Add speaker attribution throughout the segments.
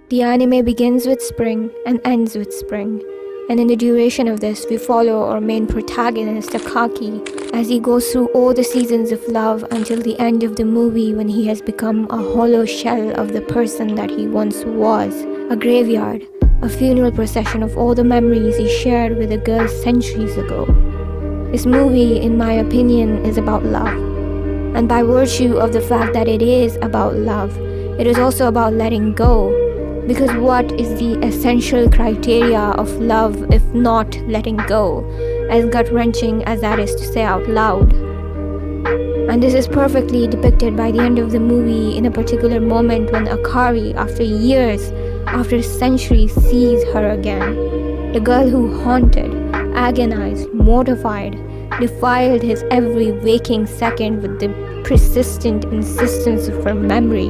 Speaker 1: The anime begins with spring and ends with spring, and in the duration of this, we follow our main protagonist, Akaki, as he goes through all the seasons of love until the end of the movie when he has become a hollow shell of the person that he once was. A graveyard, a funeral procession of all the memories he shared with a girl centuries ago. This movie, in my opinion, is about love. And by virtue of the fact that it is about love, it is also about letting go. Because what is the essential criteria of love if not letting go, as gut-wrenching as that is to say out loud? And this is perfectly depicted by the end of the movie in a particular moment when Akari, after years, after centuries, sees her again. The girl who haunted, agonized, mortified, defiled his every waking second with the persistent insistence of her memory.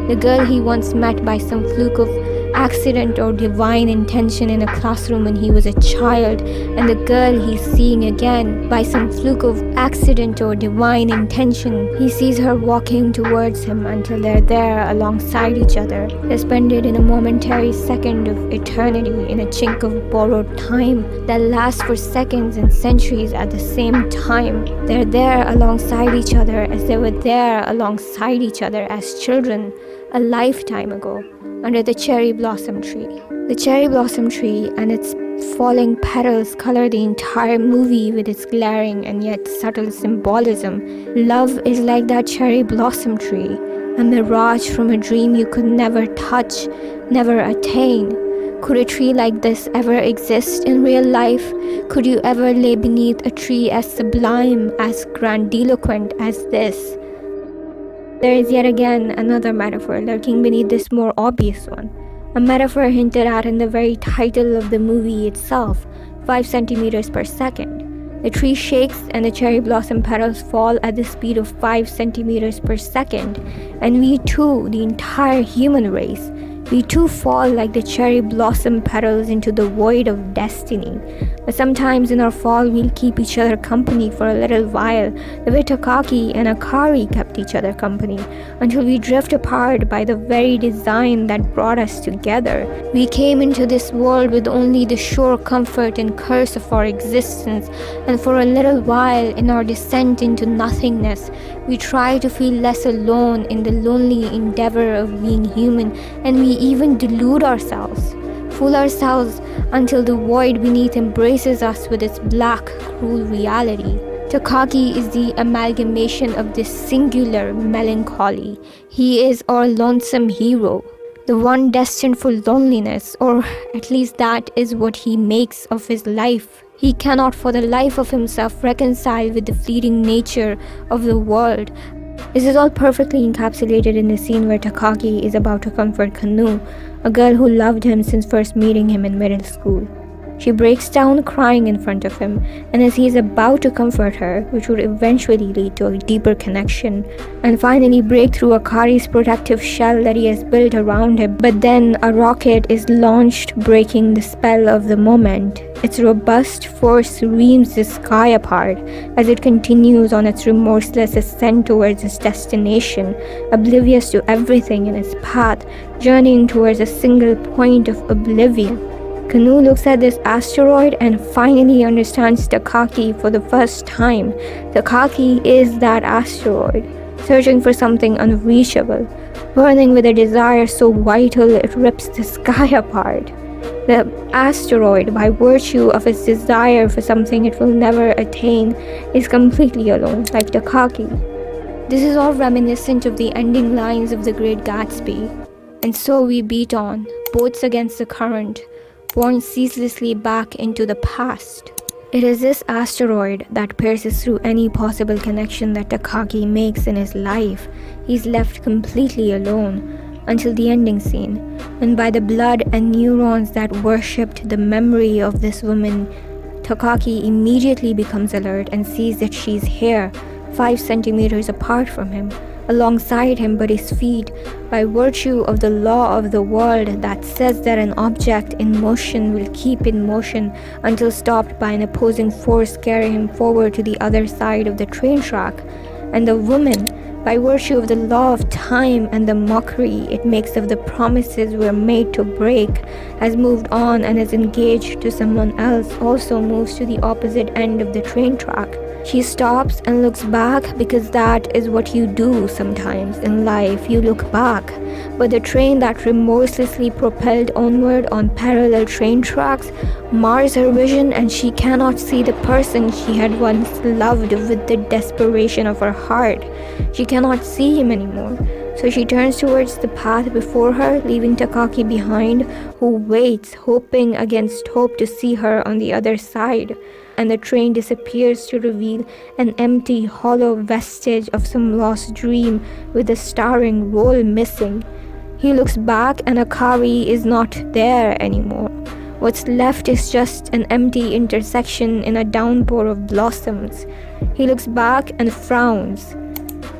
Speaker 1: The girl he once met by some fluke of accident or divine intention in a classroom when he was a child, and the girl he's seeing again by some fluke of accident or divine intention. He sees her walking towards him until they're there alongside each other, suspended in a momentary second of eternity in a chink of borrowed time that lasts for seconds and centuries at the same time. They're there alongside each other as they were there alongside each other as children a lifetime ago, under the cherry blossom tree. The cherry blossom tree and its falling petals color the entire movie with its glaring and yet subtle symbolism. Love is like that cherry blossom tree, a mirage from a dream you could never touch, never attain. Could a tree like this ever exist in real life? Could you ever lay beneath a tree as sublime, as grandiloquent as this? There is yet again another metaphor lurking beneath this more obvious one. A metaphor hinted at in the very title of the movie itself, 5 centimeters per second. The tree shakes and the cherry blossom petals fall at the speed of 5 centimeters per second. And we too, the entire human race, we too fall like the cherry blossom petals into the void of destiny. But sometimes in our fall, we'll keep each other company for a little while, the way Takaki and Akari kept each other company, until we drift apart by the very design that brought us together. We came into this world with only the sure comfort and curse of our existence, and for a little while in our descent into nothingness, we try to feel less alone in the lonely endeavor of being human, and we even delude ourselves, fool ourselves until the void beneath embraces us with its black, cruel reality. Takaki is the amalgamation of this singular melancholy. He is our lonesome hero, the one destined for loneliness, or at least that is what he makes of his life. He cannot for the life of himself reconcile with the fleeting nature of the world. This is all perfectly encapsulated in the scene where Takaki is about to comfort Kanu, a girl who loved him since first meeting him in middle school. She breaks down crying in front of him, and as he is about to comfort her, which would eventually lead to a deeper connection, and finally break through Akari's protective shell that he has built around him, but then a rocket is launched, breaking the spell of the moment. Its robust force reams the sky apart as it continues on its remorseless ascent towards its destination, oblivious to everything in its path, journeying towards a single point of oblivion. Kanu looks at this asteroid and finally understands Takaki for the first time. Takaki is that asteroid, searching for something unreachable, burning with a desire so vital it rips the sky apart. The asteroid, by virtue of its desire for something it will never attain, is completely alone, like Takaki. This is all reminiscent of the ending lines of The Great Gatsby. And so we beat on, boats against the current, borne ceaselessly back into the past. It is this asteroid that pierces through any possible connection that Takaki makes in his life. He's left completely alone until the ending scene, when by the blood and neurons that worshipped the memory of this woman, Takaki immediately becomes alert and sees that she's here, 5 centimeters apart from him, alongside him but his feet, by virtue of the law of the world that says that an object in motion will keep in motion until stopped by an opposing force carrying him forward to the other side of the train track. And the woman, By virtue of the law of time and the mockery it makes of the promises we're made to break, has moved on and is engaged to someone else, also moves to the opposite end of the train track. She stops and looks back because that is what you do sometimes in life, you look back. But the train that remorselessly propelled onward on parallel train tracks mars her vision, and she cannot see the person she had once loved with the desperation of her heart. She cannot see him anymore. So she turns towards the path before her, leaving Takaki behind, who waits, hoping against hope to see her on the other side. And the train disappears to reveal an empty, hollow vestige of some lost dream with the starring role missing. He looks back and Akari is not there anymore. What's left is just an empty intersection in a downpour of blossoms. He looks back and frowns.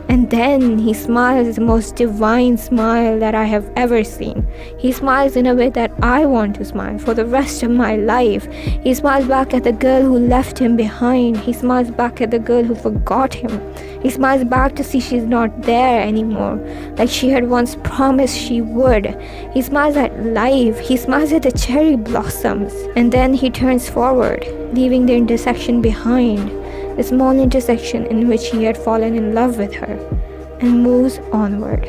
Speaker 1: And then he smiles the most divine smile that I have ever seen. He smiles in a way that I want to smile for the rest of my life. He smiles back at the girl who left him behind. He smiles back at the girl who forgot him. He smiles back to see she's not there anymore, like she had once promised she would. He smiles at life. He smiles at the cherry blossoms. And then he turns forward, leaving the intersection behind. The small intersection in which he had fallen in love with her, and moves onward.